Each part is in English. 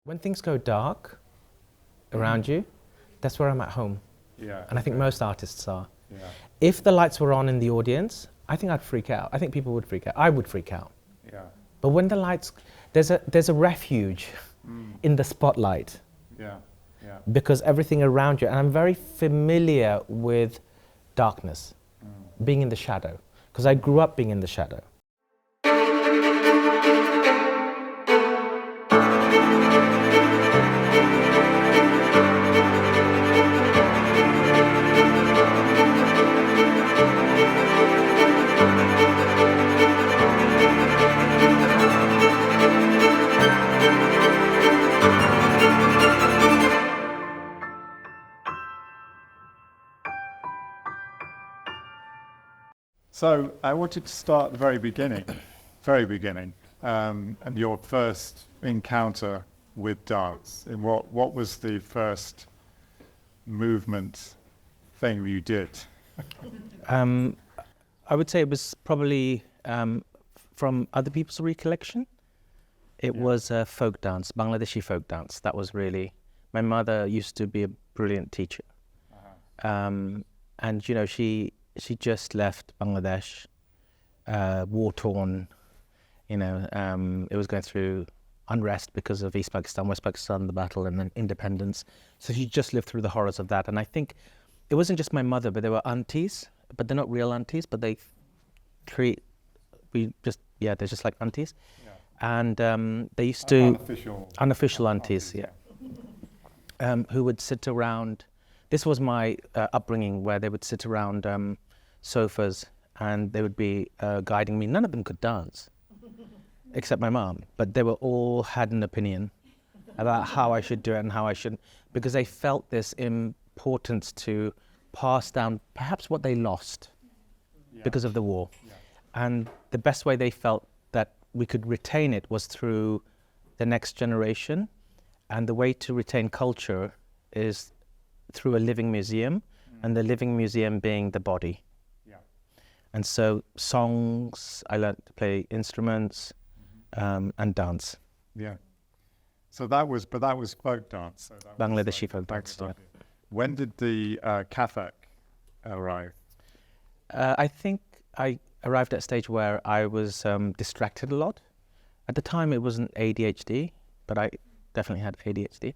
When things go dark around you, that's where I'm at home. Yeah. And I think most artists are. Yeah. If the lights were on in the audience, I think I'd freak out. I think people would freak out. I would freak out. Yeah. But when the lights, there's a refuge in the spotlight. Yeah. Yeah. Because everything around you, and I'm very familiar with darkness, being in the shadow, because I grew up being in the shadow. So I wanted to start at the very beginning, and your first encounter with dance. And what was the first movement thing you did? I would say it was probably from other people's recollection. It was folk dance, Bangladeshi folk dance. That was really, my mother used to be a brilliant teacher. And you know, she just left Bangladesh, war-torn, you know, it was going through unrest because of East Pakistan, West Pakistan, the battle, and then independence. So she just lived through the horrors of that. And I think it wasn't just my mother, but there were aunties, but they're not real aunties, but they're just like aunties. Yeah. And they used to... Unofficial aunties, yeah. Who would sit around. This was my upbringing, where they would sit around sofas and they would be guiding me. None of them could dance, except my mom, but they were all had an opinion about how I should do it and how I shouldn't, because they felt this importance to pass down perhaps what they lost because of the war. Yeah. And the best way they felt that we could retain it was through the next generation. And the way to retain culture is through a living museum, and the living museum being the body. Yeah. And so songs, I learned to play instruments, and dance. Yeah. So that was folk dance. So Bangladeshi folk dance. Yeah. When did the kathak arrive? I think I arrived at a stage where I was distracted a lot. At the time, it wasn't ADHD, but I definitely had ADHD.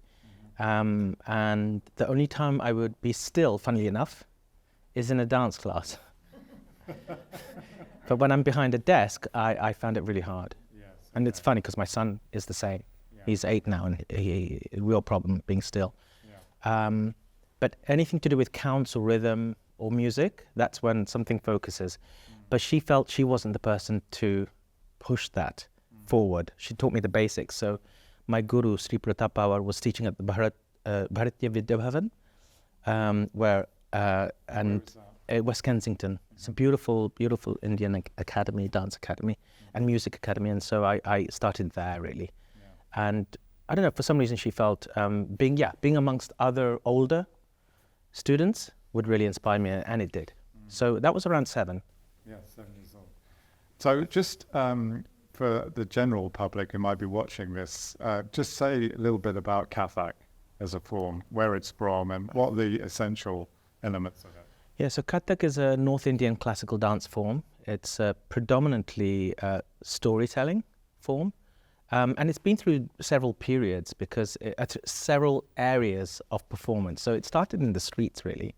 And the only time I would be still, funnily enough, is in a dance class. But when I'm behind a desk, I found it really hard. Yes, okay. And it's funny because my son is the same. Yeah. He's 8 now, and he real problem being still. Yeah. But anything to do with counts or rhythm or music, that's when something focuses. But she felt she wasn't the person to push that forward. She taught me the basics. So my guru, Sri Pratap Pawar, was teaching at the Bharatiya Vidya Bhavan, West Kensington. It's a beautiful, beautiful Indian academy, dance academy, and music academy. And so I started there, really. Yeah. And I don't know, for some reason she felt being amongst other older students would really inspire me, and it did. So that was around 7. Yeah, 7 years old. So just for the general public who might be watching this, just say a little bit about kathak as a form, where it's from, and what are the essential elements of it. Yeah, so kathak is a North Indian classical dance form. It's a predominantly storytelling form, and it's been through several periods because several areas of performance. So it started in the streets, really.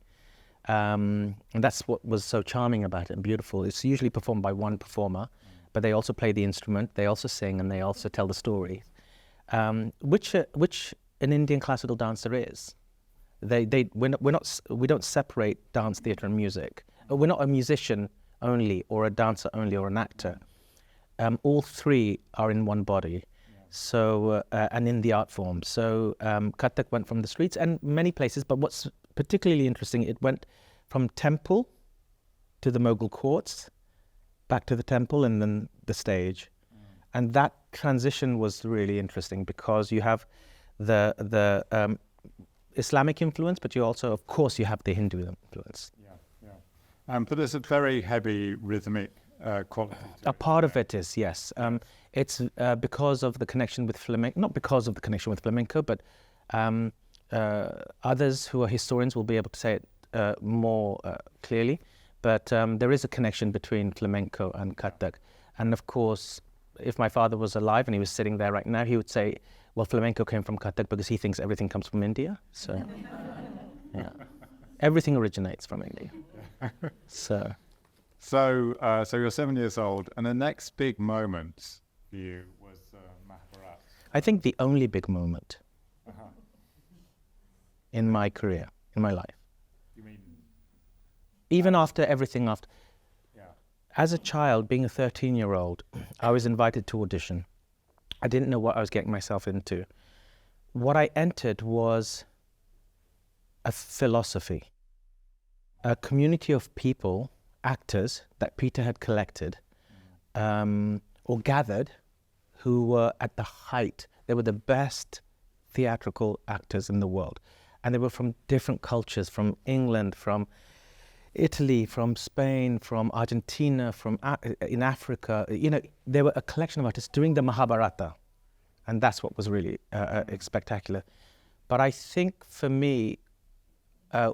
And that's what was so charming about it and beautiful. It's usually performed by one performer, but they also play the instrument, they also sing, and they also tell the story, which an Indian classical dancer is. We don't separate dance, theatre, and music. We're not a musician only, or a dancer only, or an actor. All three are in one body. So and in the art form. So kathak went from the streets and many places, but what's particularly interesting, it went from temple to the Mughal courts, back to the temple, and then the stage. And that transition was really interesting because you have the Islamic influence, but you also, of course, you have the Hindu influence. Yeah. But there's a very heavy rhythmic quality. A part of it is, yes. It's because of the connection with flamenco, not because of the connection with flamenco, but others who are historians will be able to say it more clearly. But there is a connection between flamenco and kathak. And of course, if my father was alive and he was sitting there right now, he would say, well, flamenco came from kathak because he thinks everything comes from India. So, yeah, everything originates from India. So you're 7 years old, and the next big moment for you was Mahabharat. I think the only big moment in my career, in my life. You mean? Even after everything after. Yeah. As a child, being a 13-year-old, I was invited to audition. I didn't know what I was getting myself into. What I entered was a philosophy, a community of people, actors that Peter had collected or gathered, who were at the height. They were the best theatrical actors in the world. And they were from different cultures, from England, from Italy, from Spain, from Argentina, from in Africa. You know, there were a collection of artists doing the Mahabharata. And that's what was really spectacular. But I think for me,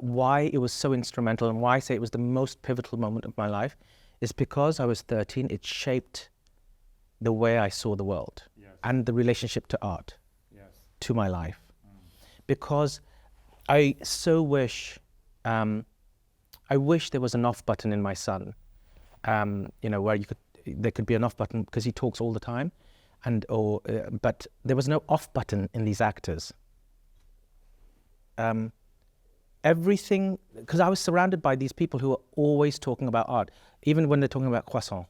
why it was so instrumental and why I say it was the most pivotal moment of my life is because I was 13, it shaped the way I saw the world and the relationship to art, to my life. Because I so wish, I wish there was an off button in my son, you know, where there could be an off button because he talks all the time, but there was no off button in these actors. Everything, because I was surrounded by these people who are always talking about art, even when they're talking about croissant.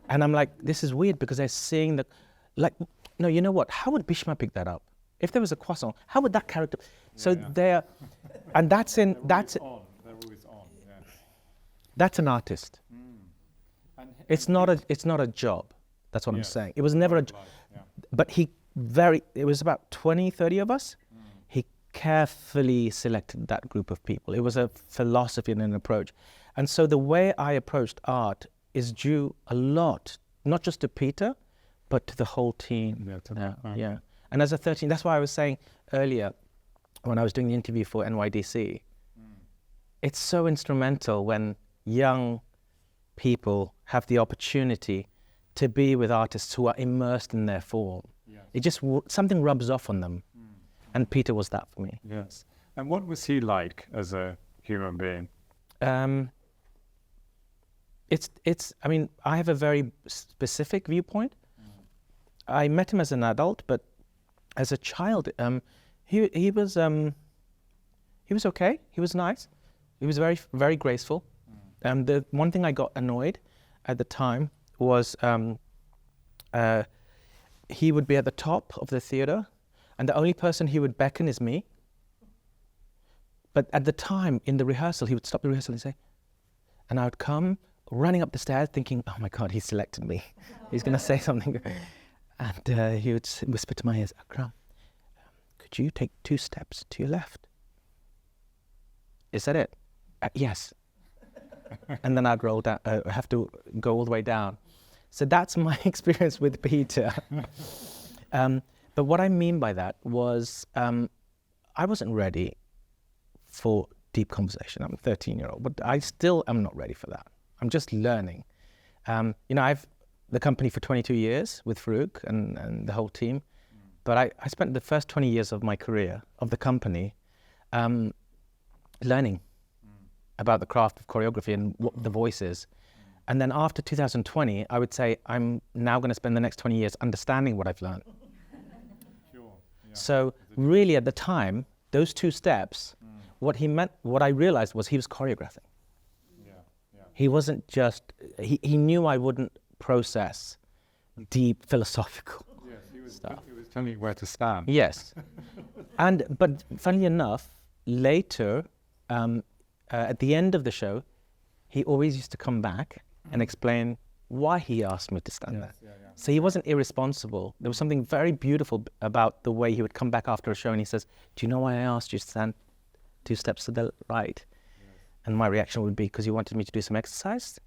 And I'm like, this is weird because they're seeing no, you know what? How would Bhishma pick that up? If there was a croissant, how would that character? And that's They're always on. Yeah. That's an artist. It's not a job. That's what I'm saying. It was never but it was about 20, 30 of us. He carefully selected that group of people. It was a philosophy and an approach. And so the way I approached art is due a lot, not just to Peter, but to the whole team. Yeah. And as a 13, that's why I was saying earlier, when I was doing the interview for NYDC, it's so instrumental when young people have the opportunity to be with artists who are immersed in their form. It just, something rubs off on them. And Peter was that for me. Yes. And what was he like as a human being? I mean, I have a very specific viewpoint. I met him as an adult, but as a child, he was okay. He was nice. He was very, very graceful. The one thing I got annoyed at the time was he would be at the top of the theater, and the only person he would beckon is me. But at the time, in the rehearsal, he would stop the rehearsal and say, and I would come running up the stairs thinking, oh my God, he selected me. He's going to say something. And he would whisper to my ears, Akram, could you take 2 steps to your left? Is that it? Yes. And then I'd roll down, have to go all the way down. So that's my experience with Peter. But what I mean by that was I wasn't ready for deep conversation. I'm a 13-year-old, but I still am not ready for that. I'm just learning. You know, I've the company for 22 years with Farouk and the whole team, but I spent the first 20 years of my career, of the company, learning about the craft of choreography and what the voice is. And then after 2020, I would say I'm now going to spend the next 20 years understanding what I've learned. So really at the time, those 2 steps, what he meant, what I realized was he was choreographing. He wasn't just, he knew I wouldn't process deep philosophical stuff. He was telling you where to stand. Yes. But funnily enough, later, at the end of the show, he always used to come back and explain why he asked me to stand there. So he wasn't irresponsible. There was something very beautiful about the way he would come back after a show and he says, do you know why I asked you to stand 2 steps to the right? And my reaction would be, because you wanted me to do some exercise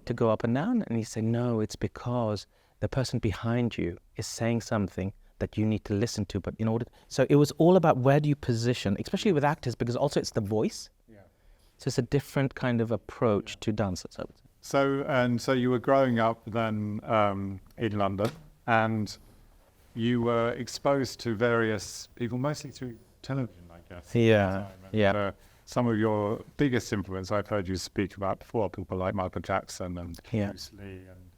to go up and down? And he said, no, it's because the person behind you is saying something that you need to listen to, but in order, so it was all about where do you position, especially with actors, because also it's the voice. Yeah. So it's a different kind of approach to dancers. So you were growing up then in London, and you were exposed to various people, mostly through television, I guess. Yeah, yeah. Some of your biggest influence I've heard you speak about before, people like Michael Jackson and Yeah. Bruce Lee, and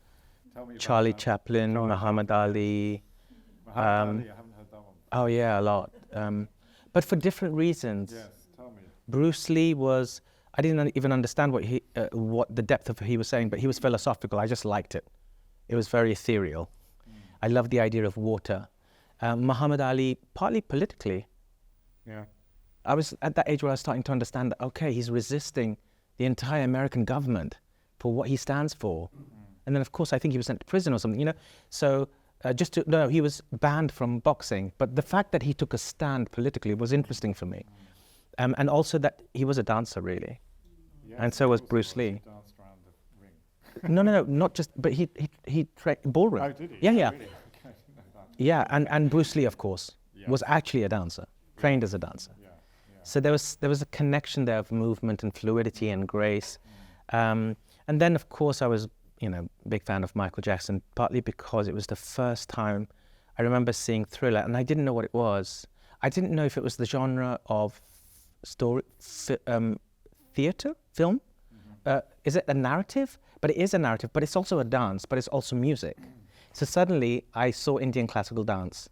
tell me about Charlie that. Chaplin, Muhammad Ali. Muhammad Ali, I haven't heard that one. Oh yeah, a lot. But for different reasons. Yes, tell me. Bruce Lee was, I didn't even understand what the depth of what he was saying, but he was philosophical. I just liked it. It was very ethereal. I loved the idea of water. Muhammad Ali, partly politically. Yeah. I was at that age where I was starting to understand that, okay, he's resisting the entire American government for what he stands for. And then, of course, I think he was sent to prison or something, you know. So he was banned from boxing. But the fact that he took a stand politically was interesting for me. And also that he was a dancer, really. Yes, and so was Bruce Lee. He danced around the ring. No, not just, but he ballroom. Oh, did he? Yeah, Oh, yeah. really? Okay, I didn't know that. Yeah, and Bruce Lee, of course, was actually a dancer, trained as a dancer. Yeah, yeah. So there was a connection there of movement and fluidity and grace. And then, of course, I was, big fan of Michael Jackson, partly because it was the first time I remember seeing Thriller, and I didn't know what it was. I didn't know if it was the genre of theatre, film. Is it a narrative? But it is a narrative, but it's also a dance, but it's also music. So suddenly I saw Indian classical dance,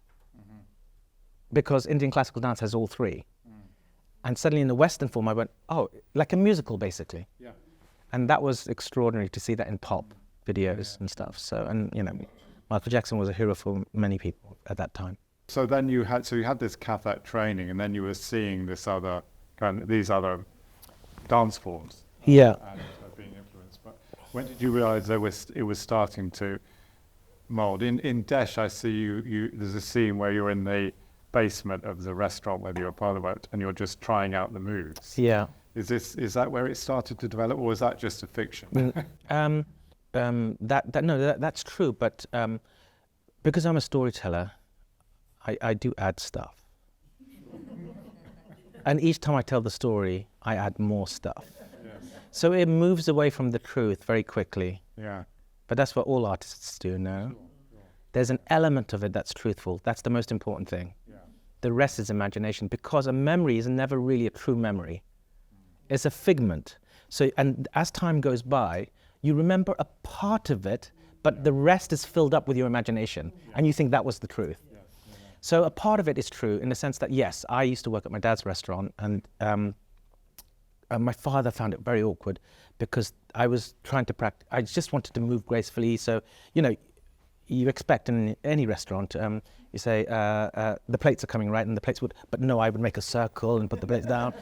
because Indian classical dance has all three. And suddenly in the Western form, I went, oh, like a musical, basically. Yeah. And that was extraordinary to see that in pop videos and stuff. So, and Michael Jackson was a hero for many people at that time. So then you had this kathak training, and then you were seeing these other dance forms. Yeah. And being influenced. But when did you realise it was starting to mould? In Desh, I see you. There's a scene where you're in the basement of the restaurant, whether you're part of it, and you're just trying out the moves. Yeah. Is that where it started to develop, or was that just a fiction? That's true. But because I'm a storyteller, I do add stuff. And each time I tell the story, I add more stuff. Yes. So it moves away from the truth very quickly. Yeah. But that's what all artists do, no? Sure. There's an element of it that's truthful. That's the most important thing. Yeah. The rest is imagination, because a memory is never really a true memory. It's a figment. So, and as time goes by, you remember a part of it, but the rest is filled up with your imagination, and you think that was the truth. Yes. Yeah. So a part of it is true in the sense that, yes, I used to work at my dad's restaurant, and my father found it very awkward because I was trying to practice. I just wanted to move gracefully. So, you expect in any restaurant, you say, the plates are coming right, and the plates would, but no, I would make a circle and put the plates down.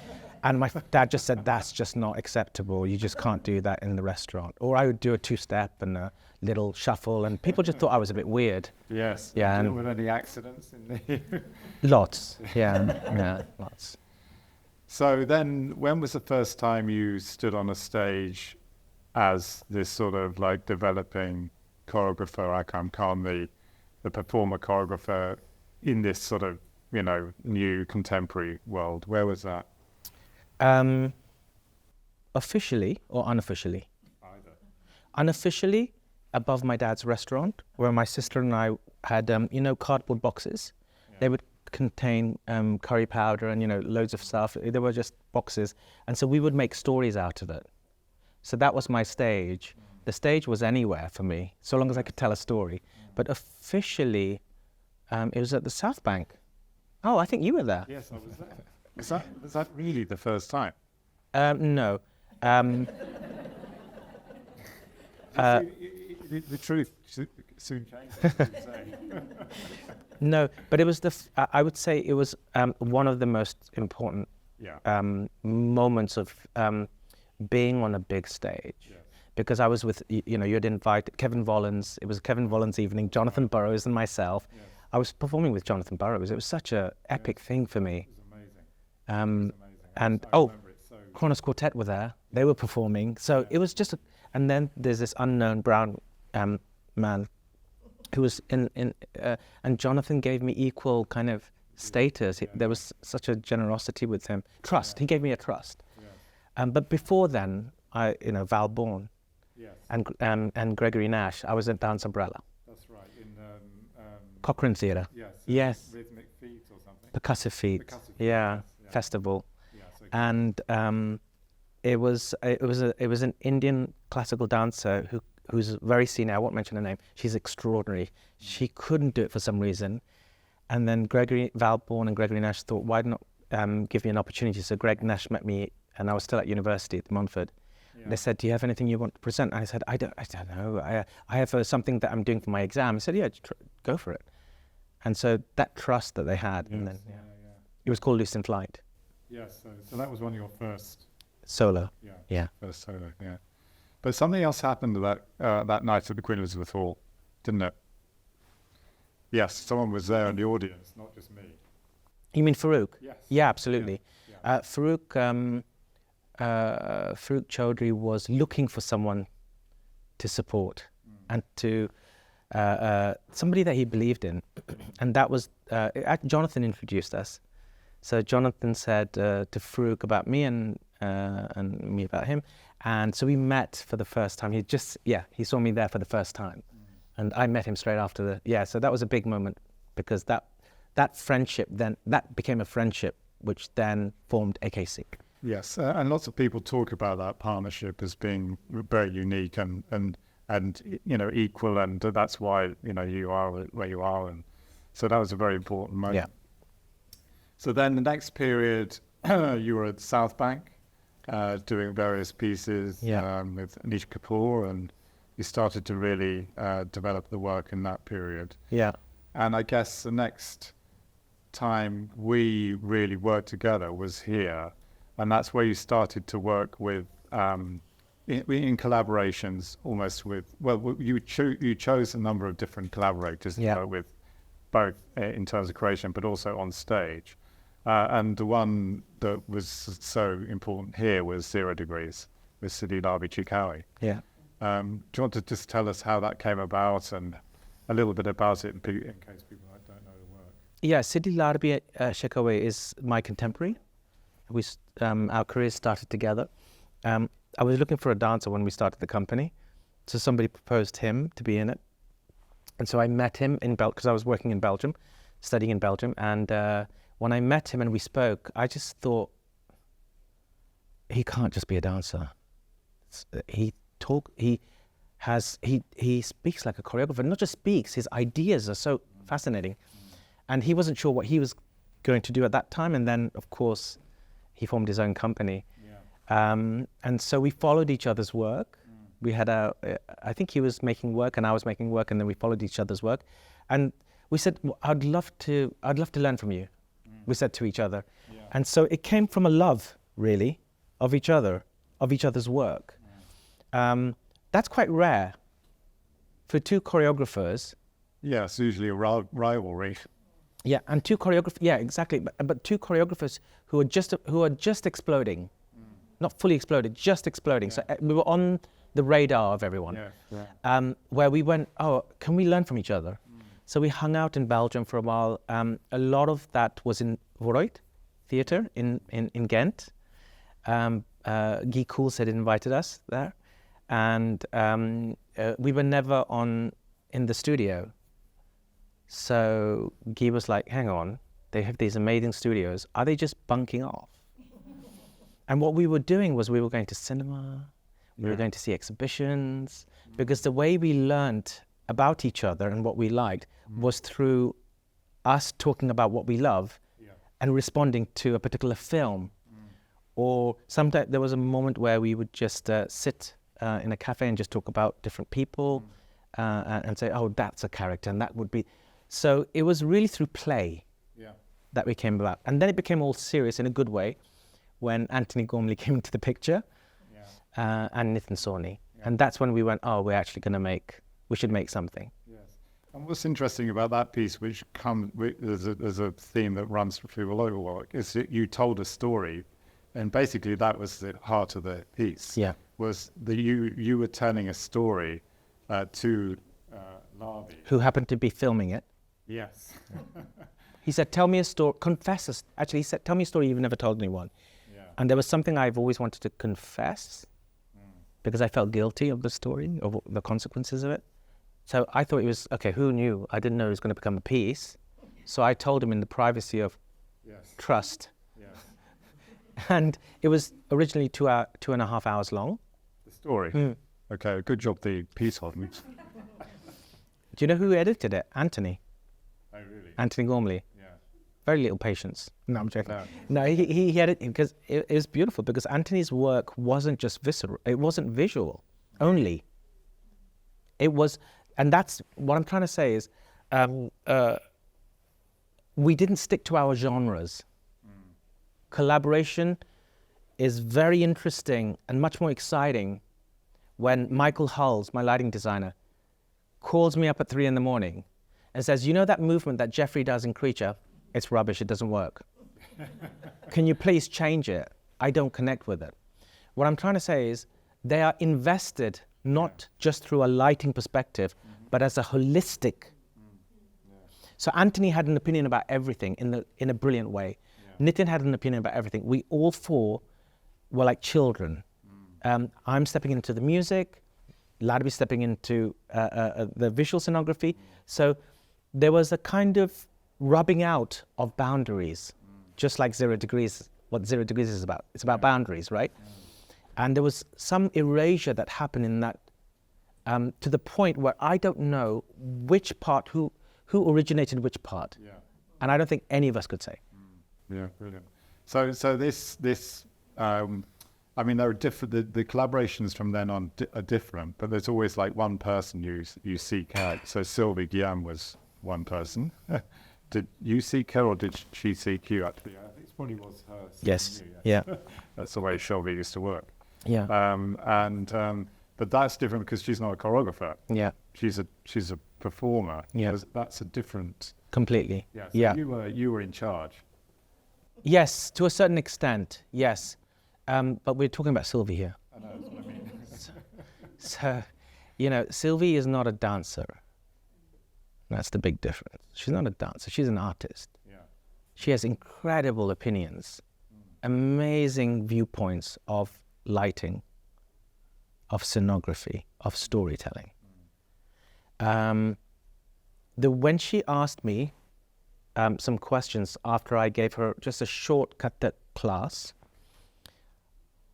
And my dad just said, that's just not acceptable. You just can't do that in the restaurant. Or I would do a two-step and a little shuffle, and people just thought I was a bit weird. Yes. Yeah. Were there any accidents in the? Lots. Yeah, lots. So then, when was the first time you stood on a stage as this sort of like developing choreographer, Akram Khan, the performer choreographer in this sort of, new contemporary world? Where was that? Officially or unofficially? Either. Unofficially, above my dad's restaurant, where my sister and I had, cardboard boxes. Yeah. They would contain curry powder and, loads of stuff. They were just boxes. And so we would make stories out of it. So that was my stage. The stage was anywhere for me, so long as I could tell a story. But officially, it was at the South Bank. Oh, I think you were there. Yes, I was there. Was that really the first time? No. The truth soon changes. No, but it was I wowould say it was one of the most important moments of being on a big stage. Yeah. Because I was with, you'd invite Kevin Volans. It was Kevin Volans' evening, Jonathan Burrows and myself. Yes. I was performing with Jonathan Burrows. It was such an epic thing for me. It was amazing. And Kronos Quartet were there. They were performing. So it was just, and then there's this unknown brown man who was and Jonathan gave me equal kind of status. There was such a generosity with him. Trust. He gave me a trust. But before then, Val Bourne and Gregory Nash, I was at Dance Umbrella. That's right. In Cochrane Theatre. Yes. Rhythmic feet or something. Percussive Feet. Yes. Festival. Yes, okay. And it was an Indian classical dancer who's very senior. I won't mention her name. She's extraordinary. She couldn't do it for some reason. And then Val Bourne and Gregory Nash thought, why not give me an opportunity? So Greg Nash met me, and I was still at university at Montfort. Yeah. They said, do you have anything you want to present? And I said, I don't know. I have something that I'm doing for my exam. I said, yeah, go for it. And so that trust that they had, and then it was called Loose in Flight. Yes, so that was one of your first solo. Yeah. First solo. Yeah. But something else happened that night at the Queen Elizabeth Hall, didn't it? Yes, someone was there in the audience, not just me. You mean Farouk? Yes. Yeah, absolutely. Yeah. Farouk Chaudhry was looking for someone to support and to somebody that he believed in, and that was Jonathan introduced us. So Jonathan said to Farouk about me and me about him, and so we met for the first time. He saw me there for the first time, and I met him straight after so that was a big moment, because that friendship that became a friendship which then formed AKC. Yes, and lots of people talk about that partnership as being very unique and equal, and that's why you are where you are, and so that was a very important moment. Yeah. So then the next period, you were at South Bank, doing various pieces with Anish Kapoor, and you started to really develop the work in that period. Yeah. And I guess the next time we really worked together was here, and that's where you started to work with in collaborations, almost with you chose a number of different collaborators to work with, both in terms of creation but also on stage, and the one that was so important here was 0 Degrees with Sidi Labi Chikawi. Yeah. Do you want to just tell us how that came about and a little bit about it in case people don't know the work? Yeah, Sidi Labi Chikawi is my contemporary. Our careers started together. I was looking for a dancer when we started the company, so somebody proposed him to be in it, and so I met him in because I was working in Belgium, studying in Belgium, and when I met him and we spoke, I just thought, he can't just be a dancer. He speaks like a choreographer. Not just speaks, his ideas are so fascinating, and he wasn't sure what he was going to do at that time, and then of course he formed his own company. And so we followed each other's work. We had I think he was making work and I was making work, and then we followed each other's work. And we said, I'd love to learn from you. We said to each other. Yeah. And so it came from a love, really, of each other's work. That's quite rare for two choreographers. Yeah, it's usually a rivalry. Yeah, and two choreographers. Yeah, exactly. But two choreographers who are just exploding. Not fully exploded, just exploding. Yeah. So we were on the radar of everyone. Yeah. Where we went, can we learn from each other? So we hung out in Belgium for a while. A lot of that was in Vooruit Theatre in Ghent. Guy Koels had invited us there. And we were never in the studio. So Guy was like, hang on, they have these amazing studios. Are they just bunking off? And what we were doing was we were going to cinema, we were going to see exhibitions, because the way we learned about each other and what we liked was through us talking about what we love and responding to a particular film. Or sometimes there was a moment where we would just sit in a cafe and just talk about different people and say, that's a character, and that would be... So it was really through play that we came about. And then it became all serious in a good way, when Anthony Gormley came into the picture, and Nitin Sawhney. And that's when we went, we should make something. Yes. And what's interesting about that piece, which there's a theme that runs through all over work, is that you told a story, and basically that was the heart of the piece. Yeah. Was that you were telling a story to Larvae. who happened to be filming it. Yes. He said, tell me a story, confess us. Actually, he said, tell me a story you've never told anyone. Yeah. And there was something I've always wanted to confess because I felt guilty of the story, of the consequences of it. So I thought it was, okay, who knew? I didn't know it was going to become a piece. So I told him in the privacy of trust. Yes. And it was originally 2.5 hours long. The story? Okay, good job the piece on me. Do you know who edited it? Anthony. Oh, really? Anthony Gormley. Yeah. Very little patience. No, I'm joking. No. No, he had it because it was beautiful because Anthony's work wasn't just visceral. It wasn't visual only. It was, and that's what I'm trying to say is, we didn't stick to our genres. Collaboration is very interesting and much more exciting when Michael Hulls, my lighting designer, calls me up at 3 a.m. and says, you know that movement that Jeffrey does in Creature? It's rubbish, it doesn't work. Can you please change it? I don't connect with it. What I'm trying to say is they are invested not just through a lighting perspective, but as a holistic. So Anthony had an opinion about everything in a brilliant way. Nitin had an opinion about everything. We all four were like children. I'm stepping into the music, Ladby stepping into the visual scenography. So there was a kind of rubbing out of boundaries, just like 0 Degrees, what 0 Degrees is about. It's about boundaries, right? And there was some erasure that happened in that to the point where I don't know which part, who originated which part. Yeah. And I don't think any of us could say. Yeah, brilliant. So this I mean, there are different. The collaborations from then on are different, but there's always like one person you seek out. So Sylvie Guillaume was one person. Did you seek her, or did she seek you? Actually, I think it probably was her. Yes. You, Yeah. That's the way Sylvie used to work. Yeah. But that's different because she's not a choreographer. Yeah. She's a performer. Yeah. That's a different. Completely. Yeah. So Yeah. You were in charge. Yes, to a certain extent. Yes. But we're talking about Sylvie here. I know, that's what I mean. So, you know, Sylvie is not a dancer. That's the big difference. She's not a dancer. She's an artist. Yeah. She has incredible opinions, amazing viewpoints of lighting, of scenography, of storytelling. When she asked me some questions after I gave her just a short kathak class,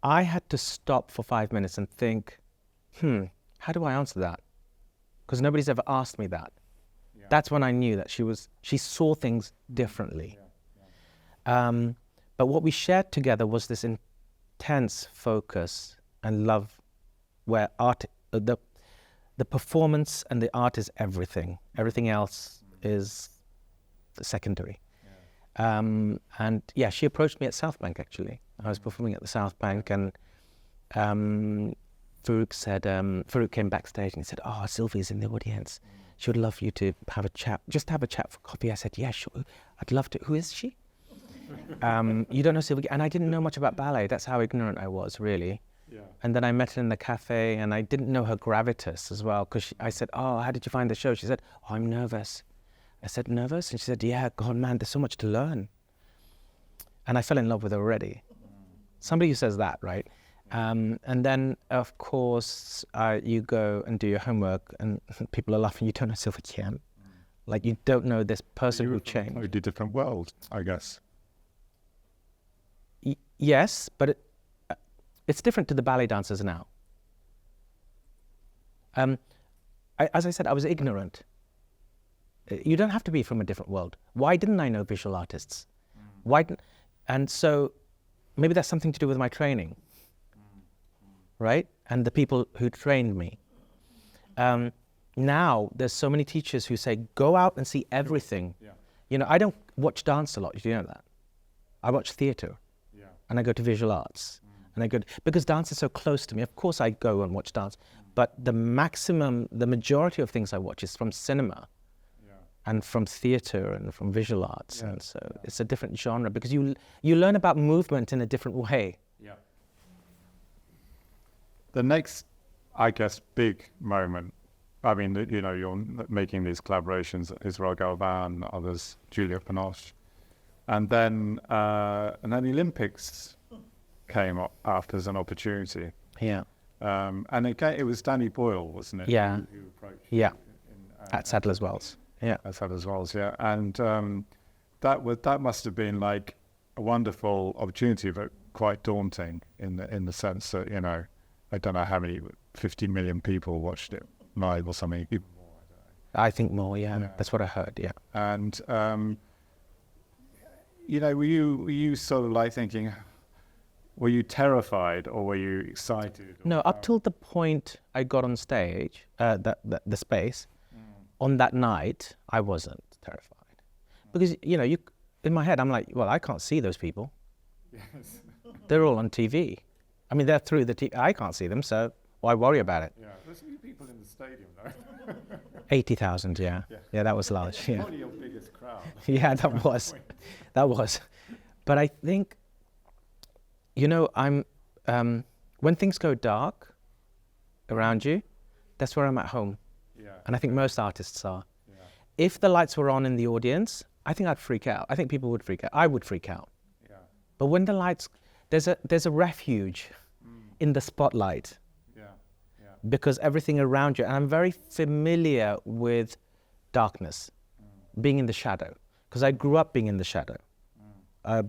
I had to stop for 5 minutes and think, how do I answer that? Because nobody's ever asked me that. Yeah. That's when I knew that she saw things differently. Yeah. But what we shared together was this intense focus and love where art, the performance and the art is everything. Everything else is secondary. Yeah. And yeah, she approached me at South Bank actually. I was performing at the South Bank and Farouk came backstage and he said, oh, Sylvie's in the audience. She would love you to have a chat, just have a chat for coffee. I said, yeah, sure, I'd love to. Who is she? You don't know Sylvie? And I didn't know much about ballet. That's how ignorant I was, really. Yeah. And then I met her in the cafe and I didn't know her gravitas as well because I said, oh, how did you find the show? She said, oh, I'm nervous. I said, nervous? And she said, yeah, God, man, there's so much to learn. And I fell in love with her already. Somebody who says that, right? And then, of course, you go and do your homework and people are laughing. You don't know Sylvie Guillaume. Like, you don't know this person who changed. A totally different world, I guess. Yes, but it's different to the ballet dancers now. As I said, I was ignorant. You don't have to be from a different world. Why didn't I know visual artists? And so maybe that's something to do with my training, right? And the people who trained me. Now there's so many teachers who say, go out and see everything. Yeah. You know, I don't watch dance a lot. Do you know that? I watch theatre. Yeah. And I go to visual arts. And I go because dance is so close to me. Of course I go and watch dance, but the majority of things I watch is from cinema. And from theatre and from visual arts, and so it's a different genre because you learn about movement in a different way. Yeah. The next, I guess, big moment I mean, you're making these collaborations, Israel Galvan, others, Julia Panoche, and then the Olympics came up after as an opportunity. Yeah. And again, it was Danny Boyle, wasn't it? Yeah. Who approached Yeah. you At Sadler's Wells. Yeah. At Sadler's Wells, yeah. And that must have been like a wonderful opportunity, but quite daunting in the sense that, I don't know how many, 50 million people watched it live or something, even more, I don't know. I think more, yeah. That's what I heard, yeah. And, were you sort of like thinking, were you terrified or were you excited? No, up till the point I got on stage, the space, on that night, I wasn't terrified. Because, in my head, I'm like, well, I can't see those people. Yes. They're all on TV. I mean, they're through the TV. I can't see them, so why worry about it? Yeah, there's a few people in the stadium, though. 80,000, yeah. Yeah, that was large, yeah. Probably your biggest crowd. Yeah, that was. That was. But I think, I'm, when things go dark around you, that's where I'm at home. Yeah. And I think most artists are. Yeah. If the lights were on in the audience, I think I'd freak out. I think people would freak out. I would freak out. Yeah. But when the lights, there's a refuge in the spotlight. Yeah. Yeah. Because everything around you, and I'm very familiar with darkness, being in the shadow, because I grew up being in the shadow.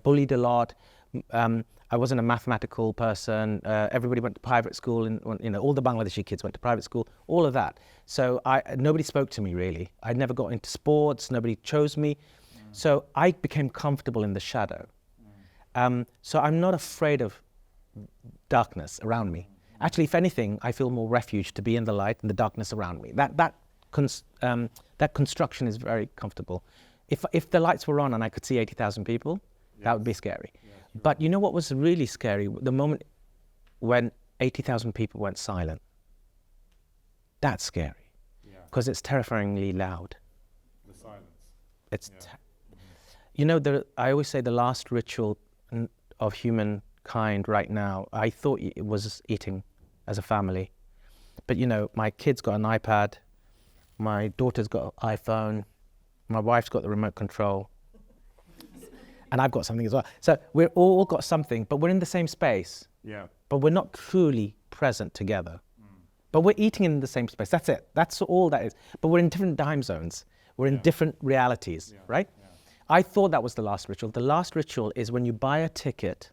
Bullied a lot. I wasn't a mathematical person. Everybody went to private school, and all the Bangladeshi kids went to private school. All of that. So nobody spoke to me really. I never got into sports. Nobody chose me. So I became comfortable in the shadow. So I'm not afraid of darkness around me. Actually, if anything, I feel more refuge to be in the light and the darkness around me. That construction is very comfortable. If the lights were on and I could see 80,000 people, that would be scary. Yeah, sure. But you know what was really scary? The moment when 80,000 people went silent. That's scary. Because it's terrifyingly loud. The silence. It's I always say the last ritual of humankind right now, I thought it was eating as a family. But my kid's got an iPad, my daughter's got an iPhone, my wife's got the remote control, and I've got something as well. So we're all got something, but we're in the same space. Yeah. But we're not truly present together. But we're eating in the same space. That's it. That's all that is. But we're in different time zones. We're in different realities, right? Yeah. I thought that was the last ritual. The last ritual is when you buy a ticket.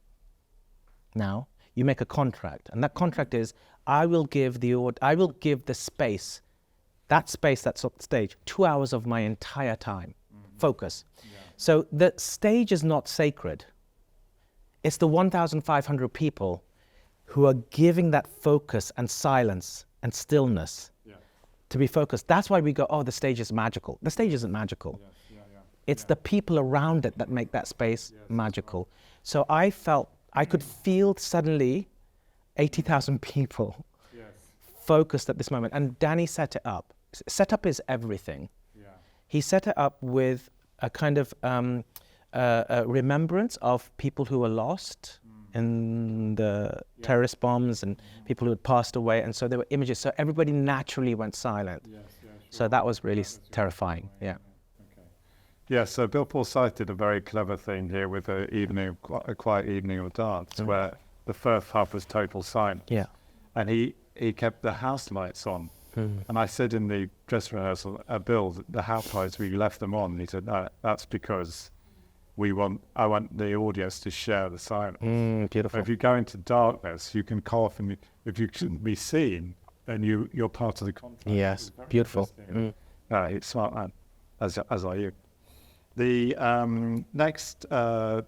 Now you make a contract, and that contract is I will give the space, that's on stage, 2 hours of my entire time. Focus. Yeah. So the stage is not sacred. It's the 1,500 people who are giving that focus and silence and stillness to be focused. That's why we go, oh, the stage is magical. The stage isn't magical. It's the people around it that make that space magical. So I felt, I could feel suddenly 80,000 people focused at this moment. And Danny set it up. Setup is everything. He set it up with a kind of a remembrance of people who were lost in the terrorist bombs and people who had passed away. And so there were images. So everybody naturally went silent. So that was really terrifying. Yeah. Yeah, so Bill Forsyth did a very clever thing here with a quiet evening of dance, where the first half was total silence. Yeah. And he kept the house lights on. And I said in the dress rehearsal, Bill, the house lights, we left them on. And he said, no, that's because I want the audience to share the silence. Beautiful. But if you go into darkness, you can cough, and if you shouldn't be seen, then you're part of the contract. Yes, beautiful. It's smart man, as are you. The next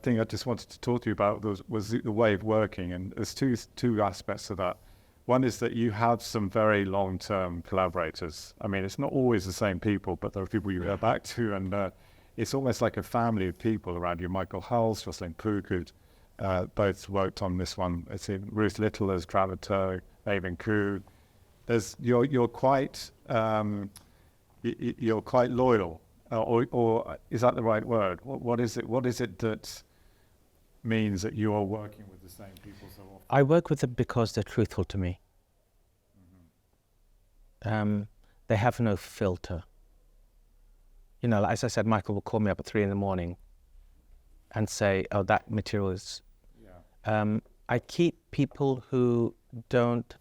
thing I just wanted to talk to you about was the way of working, and there's two aspects of that. One is that you have some very long-term collaborators. I mean, it's not always the same people, but there are people you go back to, and it's almost like a family of people around you. Michael Hulse, Jocelyn Pook, both worked on this one. It's in Ruth Little as Dramaturg, Avon Koo. You're quite loyal. Or is that the right word? What is it that means that you are working with the same people so often? I work with them because they're truthful to me. They're they have no filter. You know, as I said, Michael will call me up at 3 a.m. and say, "Oh, that material is." Yeah. I keep people who don't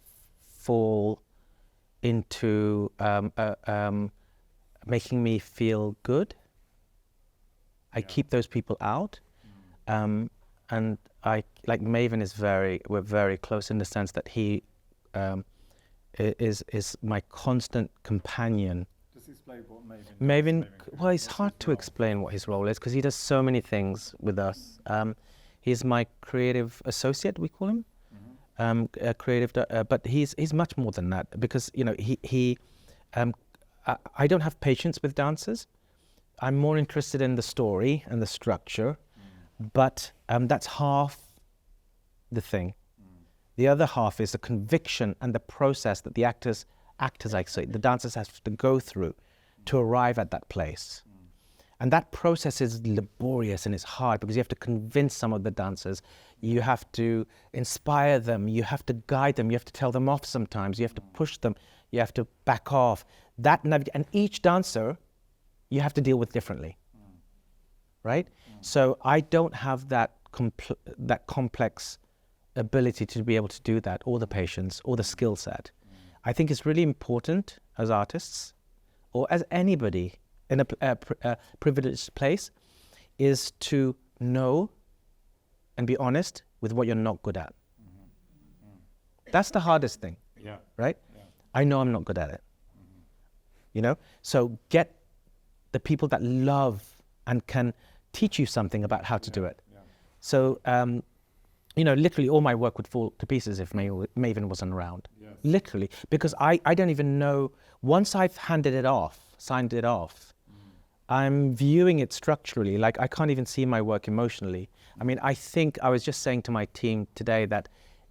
fall into making me feel good. I keep those people out. And I, like Maven we're very close in the sense that he is my constant companion. Just explain what Maven does. Well, it's hard to explain what his role is because he does so many things with us. He's my creative associate, we call him. A creative, but he's much more than that because, you know, I don't have patience with dancers. I'm more interested in the story and the structure, but that's half the thing. The other half is the conviction and the process that the actors, the dancers have to go through to arrive at that place. And that process is laborious and it's hard because you have to convince some of the dancers, you have to inspire them, you have to guide them, you have to tell them off sometimes, you have to push them, you have to back off. And each dancer, you have to deal with differently, right? So I don't have that complex ability to be able to do that, or the patience, or the skill set. I think it's really important as artists, or as anybody in a privileged place, is to know and be honest with what you're not good at. That's the hardest thing, right? Yeah. I know I'm not good at it. You know? So get the people that love and can teach you something about how to do it. Yeah. So, you know, literally all my work would fall to pieces if Maven wasn't around. Yes. Literally, because I don't even know, once I've signed it off, I'm viewing it structurally, like I can't even see my work emotionally. I mean, I think I was just saying to my team today that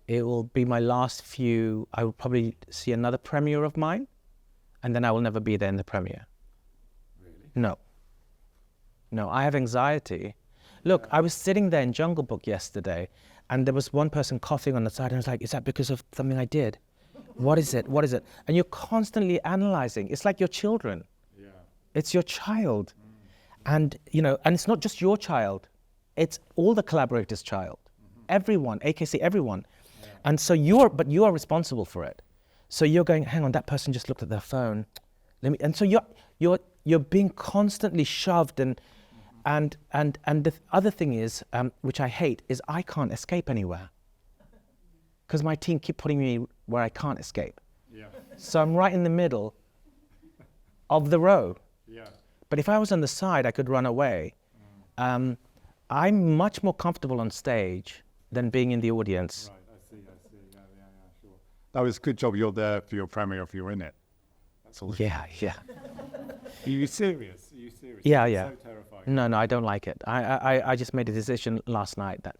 it will be my last few, I will probably see another premiere of mine, and then I will never be there in the premiere. Really? No, I have anxiety. Look, I was sitting there in Jungle Book yesterday, and there was one person coughing on the side, and I was like, is that because of something I did? What is it? And you're constantly analyzing. It's like your children. Yeah. It's your child. And, you know, and it's not just your child. It's all the collaborators' child. Everyone, AKC, everyone. Yeah. And so you are responsible for it. So you're going, hang on, that person just looked at their phone. And so you're being constantly shoved, and the other thing is, which I hate, is I can't escape anywhere. Because my team keep putting me where I can't escape. Yeah. So I'm right in the middle of the row. Yeah. But if I was on the side, I could run away. I'm much more comfortable on stage than being in the audience. Right, I see. Yeah, sure. That was a good job you're there for your premiere if you're in it. That's all. Yeah. Are you serious? Yeah. So terrifying. No, I don't like it. I just made a decision last night that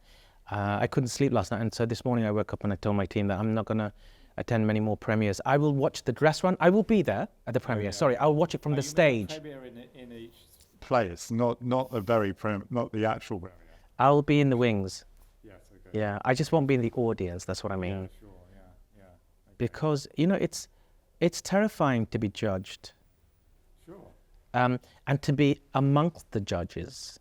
I couldn't sleep last night, and so this morning I woke up and I told my team that I'm not going to attend many more premieres. I will watch the dress run. I will be there at the premiere. Sorry, I'll watch it from the stage. Premiere in each place, not the actual premiere. I'll be in the wings. Yes, okay. Yeah, I just won't be in the audience. That's what I mean. Yeah, sure. Yeah. Okay. Because it's terrifying to be judged. Sure. And to be amongst the judges.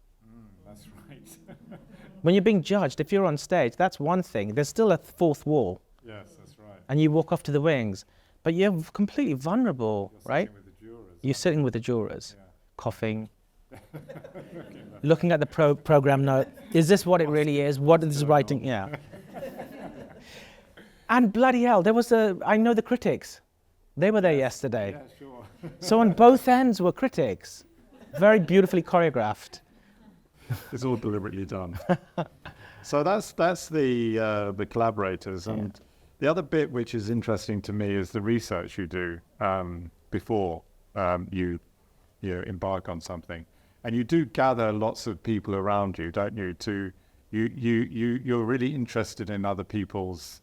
That's right. When you're being judged, if you're on stage, that's one thing. There's still a fourth wall. Yes, that's right. And you walk off to the wings, but you're completely vulnerable, right? You're sitting with the jurors, coughing, looking at the program note. Is this what it really is? What is this writing? Yeah. And bloody hell, I know the critics. They were there yesterday. Yeah, sure. So on both ends were critics. Very beautifully choreographed. It's all deliberately done. So that's the collaborators, and the other bit which is interesting to me is the research you do before you embark on something, and you do gather lots of people around you, don't you? You're really interested in other people's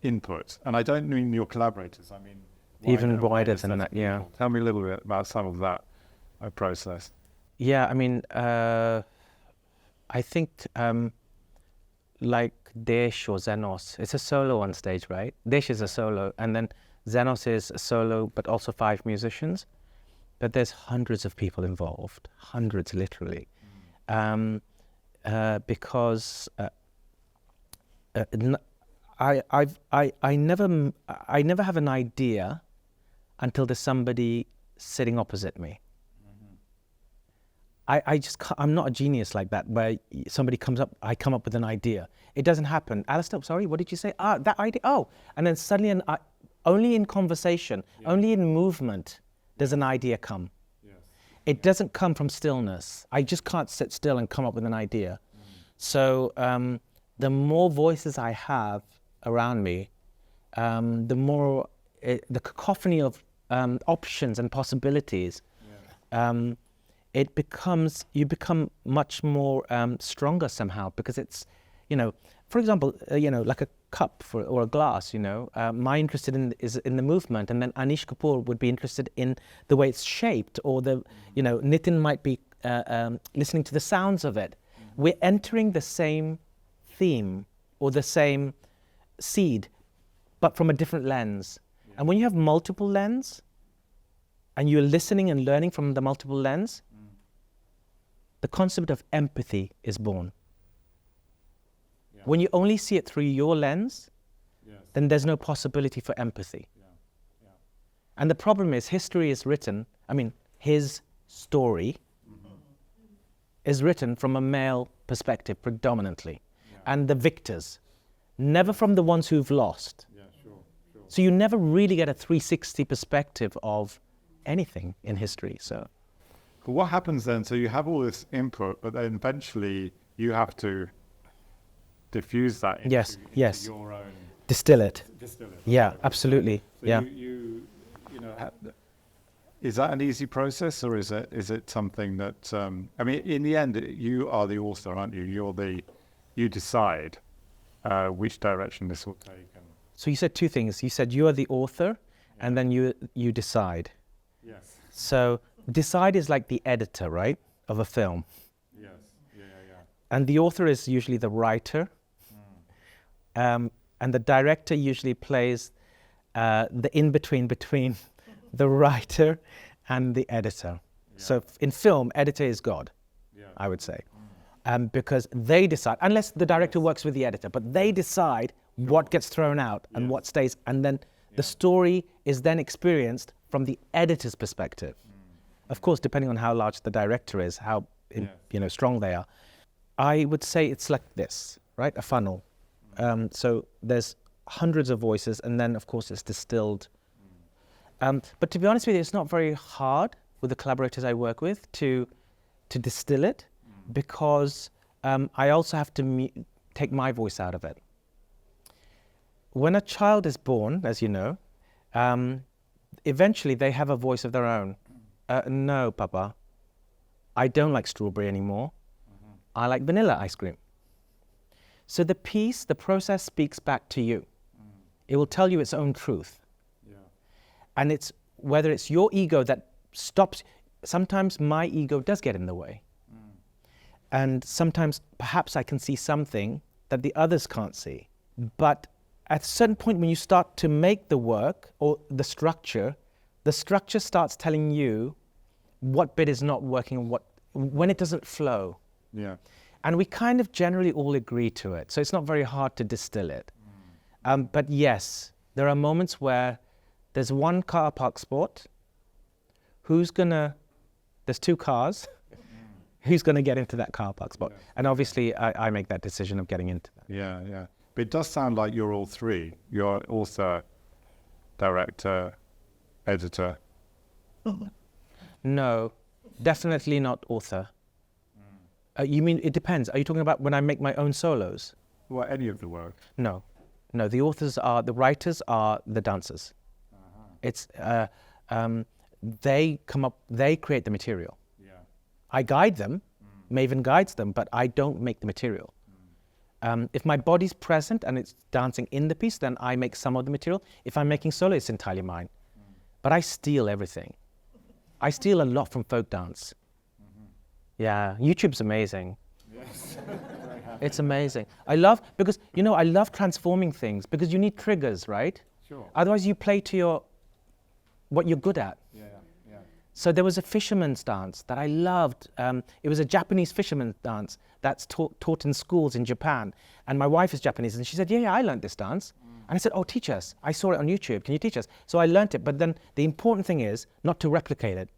input, and I don't mean your collaborators. I mean even wider than that. Yeah. Tell me a little bit about some of that process. Yeah, I mean, I think like Desh or Xenos, it's a solo on stage, right? Desh is a solo, and then Xenos is a solo, but also 5 musicians. But there's hundreds of people involved, hundreds literally, because I never have an idea until there's somebody sitting opposite me. I'm not a genius like that, where somebody comes up, I come up with an idea. It doesn't happen. Alistair, sorry, what did you say? That idea, oh. And then suddenly, only in conversation, only in movement, does an idea come. Yes. It doesn't come from stillness. I just can't sit still and come up with an idea. So the more voices I have around me, the more, the cacophony of options and possibilities, you become much more stronger somehow, because it's, for example, like a cup or a glass, my interest is in the movement, and then Anish Kapoor would be interested in the way it's shaped, or Nitin might be listening to the sounds of it. We're entering the same theme or the same seed, but from a different lens. And when you have multiple lens, and you're listening and learning from the multiple lens, the concept of empathy is born. Yeah. When you only see it through your lens, then there's no possibility for empathy. And the problem is, history is written, his story is written from a male perspective predominantly, and the victors, never from the ones who've lost. So you never really get a 360 perspective of anything in history. So. But what happens then? So you have all this input, but then eventually you have to diffuse that into your own. Distill it. Yeah, right? Absolutely. So yeah. Is that an easy process, or is it something that in the end you are the author, aren't you? You decide which direction this will take. So you said 2 things. You said you are the author, and then you decide. Yes. So decide is like the editor, right, of a film. Yes. Yeah. And the author is usually the writer. And the director usually plays the in-between between the writer and the editor. Yeah. So in film, editor is God, I would say. Because they decide, unless the director works with the editor, but they decide what gets thrown out and what stays. And then the story is then experienced from the editor's perspective. Of course, depending on how large the director is, how strong they are. I would say it's like this, right? A funnel. So there's hundreds of voices, and then of course it's distilled. But to be honest with you, it's not very hard with the collaborators I work with to distill it, because I also have to take my voice out of it. When a child is born, as you know, eventually they have a voice of their own. No, Papa, I don't like strawberry anymore. I like vanilla ice cream. So the process speaks back to you. It will tell you its own truth. And it's whether it's your ego that stops. Sometimes my ego does get in the way. And sometimes perhaps I can see something that the others can't see. But at a certain point, when you start to make the work or the structure starts telling you what bit is not working, when it doesn't flow. Yeah. And we kind of generally all agree to it. So it's not very hard to distill it. But yes, there are moments where there's one car park spot. There's 2 cars. Who's going to get into that car park spot? And obviously, I make that decision of getting into that. Yeah. But it does sound like you're all 3. You're author, director, editor. No, definitely not author. You mean, it depends. Are you talking about when I make my own solos? Well, any of the work. No, the writers are the dancers. It's, they create the material. I guide them, Maven guides them, but I don't make the material. If my body's present and it's dancing in the piece, then I make some of the material. If I'm making solo, it's entirely mine. But I steal everything. I steal a lot from folk dance. Yeah, YouTube's amazing. Yes. It's amazing. I love transforming things, because you need triggers, right? Sure. Otherwise, you play to what you're good at. Yeah. Yeah. So there was a fisherman's dance that I loved. It was a Japanese fisherman's dance that's taught in schools in Japan. And my wife is Japanese, and she said, yeah, I learned this dance. And I said, oh, teach us. I saw it on YouTube. Can you teach us? So I learned it. But then the important thing is not to replicate it,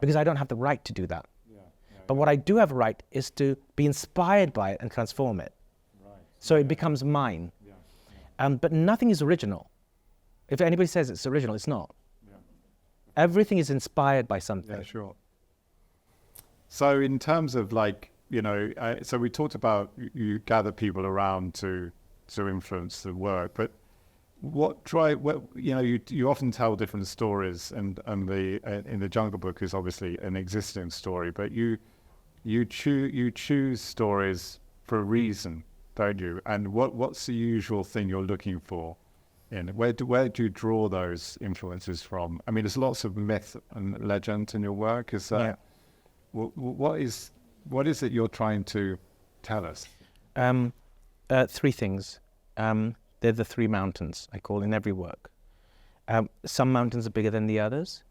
because I don't have the right to do that. But what I do have a right is to be inspired by it and transform it. Right. So it becomes mine. But nothing is original. If anybody says it's original, it's not. Everything is inspired by something. Yeah, sure. So in terms of like, so we talked about you gather people around to influence the work, but you often tell different stories, and in the Jungle Book is obviously an existing story, but you choose stories for a reason, don't you? And what's the usual thing you're looking for? Where do you draw those influences from? I mean, there's lots of myth and legend in your work. Is that what is it you're trying to tell us? Three things. They're the three mountains I call in every work. Some mountains are bigger than the others,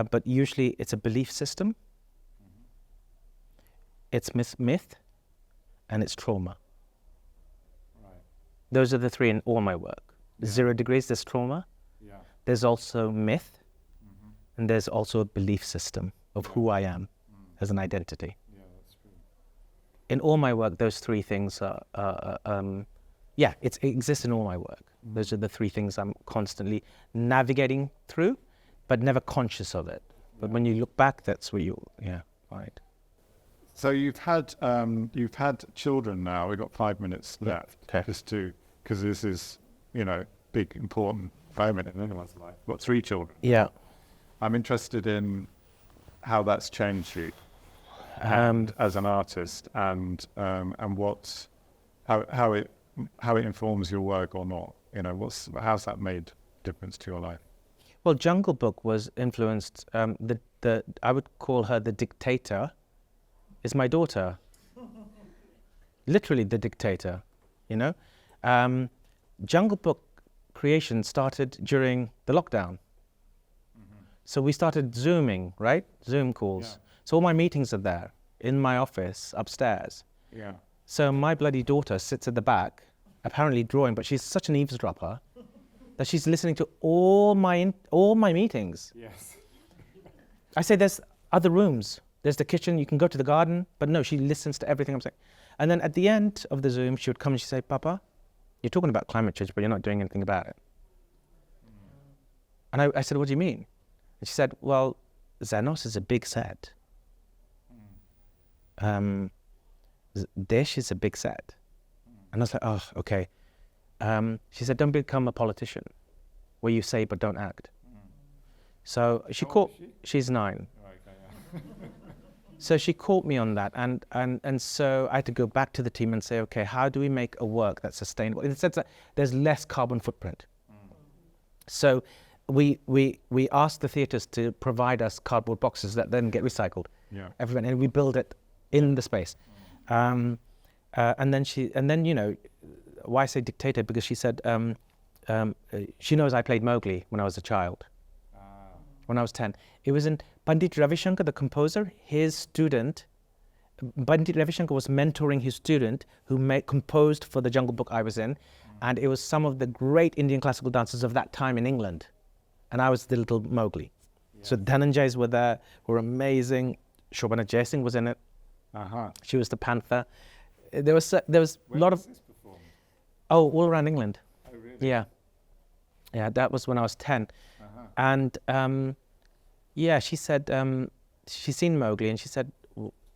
but usually it's a belief system. It's myth, and it's trauma. Right. Those are the three in all my work. 0 degrees, there's trauma. Yeah. There's also myth, and there's also a belief system of who I am as an identity. Yeah, that's true. In all my work, those three things it exists in all my work. Those are the three things I'm constantly navigating through, but never conscious of it. But when you look back, that's where right. So you've had children now. We've got 5 minutes left, because this is big important moment in anyone's life. I've got 3 children. Yeah. I'm interested in how that's changed you as an artist, and how it informs your work or not. How's that made difference to your life? Well, Jungle Book was influenced. I would call her the dictator. Is my daughter. Literally the dictator. Jungle Book creation started during the lockdown. So we started Zooming, right? Zoom calls. Yeah. So all my meetings are there in my office upstairs. Yeah. So my bloody daughter sits at the back, apparently drawing, but she's such an eavesdropper that she's listening to all my meetings. Yes. I say there's other rooms. There's the kitchen, you can go to the garden, but no, she listens to everything I'm saying. And then at the end of the Zoom, she would come and she'd say, Papa, you're talking about climate change, but you're not doing anything about it. And I said, what do you mean? And she said, well, Xenos is a big set. Dish is a big set. And I was like, oh, okay. She said, don't become a politician where you say but don't act. So she's 9. Oh, okay, yeah. So she caught me on that, and so I had to go back to the team and say, okay, how do we make a work that's sustainable in the sense that there's less carbon footprint? So we asked the theatres to provide us cardboard boxes that then get recycled. Yeah. And we build it in the space. And then why I say dictator, because she said she knows I played Mowgli when I was a child. When I was 10. It was in Pandit Ravishankar, the composer, his student. Pandit Ravishankar was mentoring his student who composed for the Jungle Book I was in. And it was some of the great Indian classical dancers of that time in England. And I was the little Mowgli. Yeah. So Dhananjays were there, were amazing. Shobhana Jaisingh was in it. She was the panther. There was a lot of... This performed? Oh, all around England. Oh, really? Yeah. Yeah, that was when I was 10. And she said, she's seen Mowgli, and she said,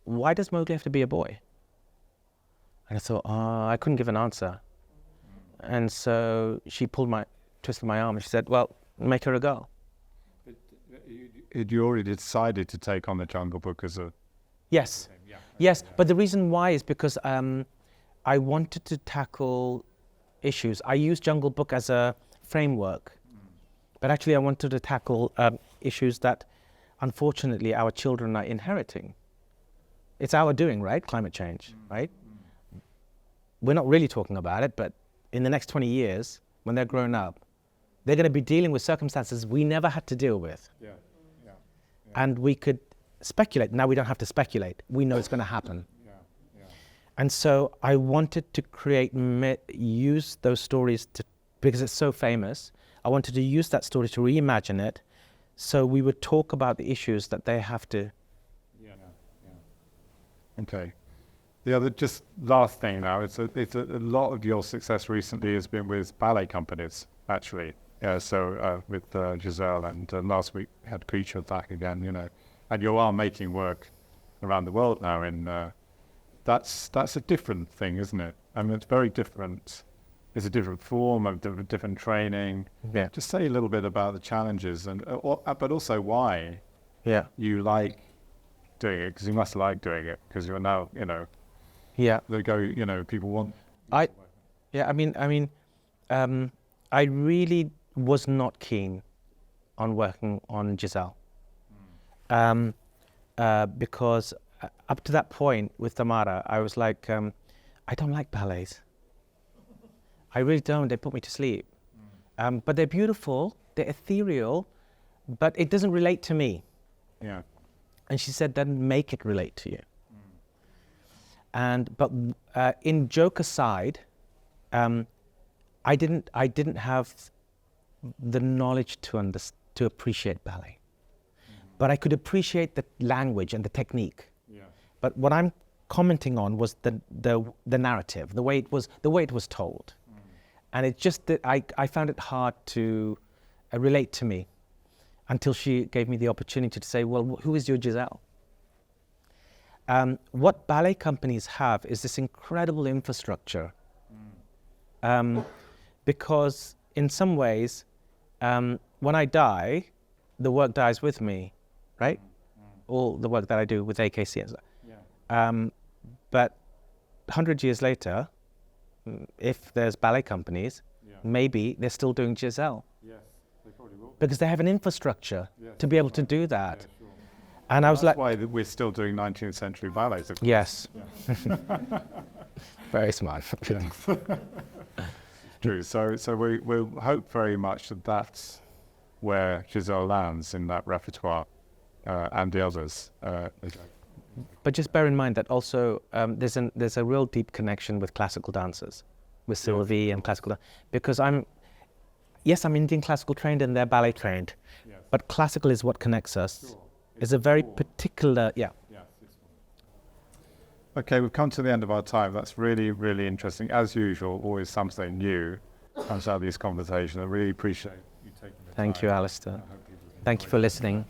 why does Mowgli have to be a boy? And I thought, I couldn't give an answer. And so she twisted my arm, and she said, well, make her a girl. But you already decided to take on the Jungle Book as a... Yes. Yeah. Yes, but the reason why is because I wanted to tackle issues. I used Jungle Book as a framework. But actually, I wanted to tackle issues that, unfortunately, our children are inheriting. It's our doing, right? Climate change, right? We're not really talking about it, but in the next 20 years, when they're grown up, They're going to be dealing with circumstances we never had to deal with. Yeah. Yeah. And we could speculate. Now we don't have to speculate. We know it's going to happen. Yeah. Yeah. And so I wanted to use those stories because it's so famous. I wanted to use that story to reimagine it, so we would talk about the issues that they have to. Yeah. Yeah. Okay. The other, just last thing now, it's a lot of your success recently has been with ballet companies, actually. Yeah, so with Joël, and last week had Creature back again, and you are making work around the world now. That's a different thing, isn't it? I mean, it's very different. It's a different form of different training. Yeah. Just say a little bit about the challenges, but also why. Yeah. You like doing it, because you must like doing it, because you're now, Yeah. they go, people want. I really was not keen on working on Joël. Because up to that point with Tamara, I was like, I don't like ballets. I really don't. They put me to sleep. But they're beautiful, they're ethereal, but it doesn't relate to me. Yeah. And she said, then make it relate to you. But in joke aside, I didn't have the knowledge to appreciate ballet, but I could appreciate the language and the technique. Yeah. But what I'm commenting on was the narrative, the way it was told, and it just that I found it hard to relate to me until she gave me the opportunity to say, well, who is your Joël? What ballet companies have is this incredible infrastructure, because in some ways, when I die, the work dies with me, right? All the work that I do with AKC and stuff. Yeah. But 100 years later, if there's ballet companies, maybe they're still doing Joël. Yes, they probably will. Because they have an infrastructure to be able to do that. Yeah, sure. And I was That's like, why we're still doing 19th century ballets. Of course. yes. Yeah. Very smart. True. So we hope very much that that's where Joël lands in that repertoire, and the others. But just bear in mind that also there's a real deep connection with classical dancers, with Sylvie and classical dance, because I'm Indian classical trained and they're ballet trained, but classical is what connects us. Sure. It's a very particular, Okay, we've come to the end of our time. That's really, really interesting. As usual, always something new comes out of these conversations. I really appreciate you taking the time. Thank you, Alistair. I hope people enjoy Thank you for listening.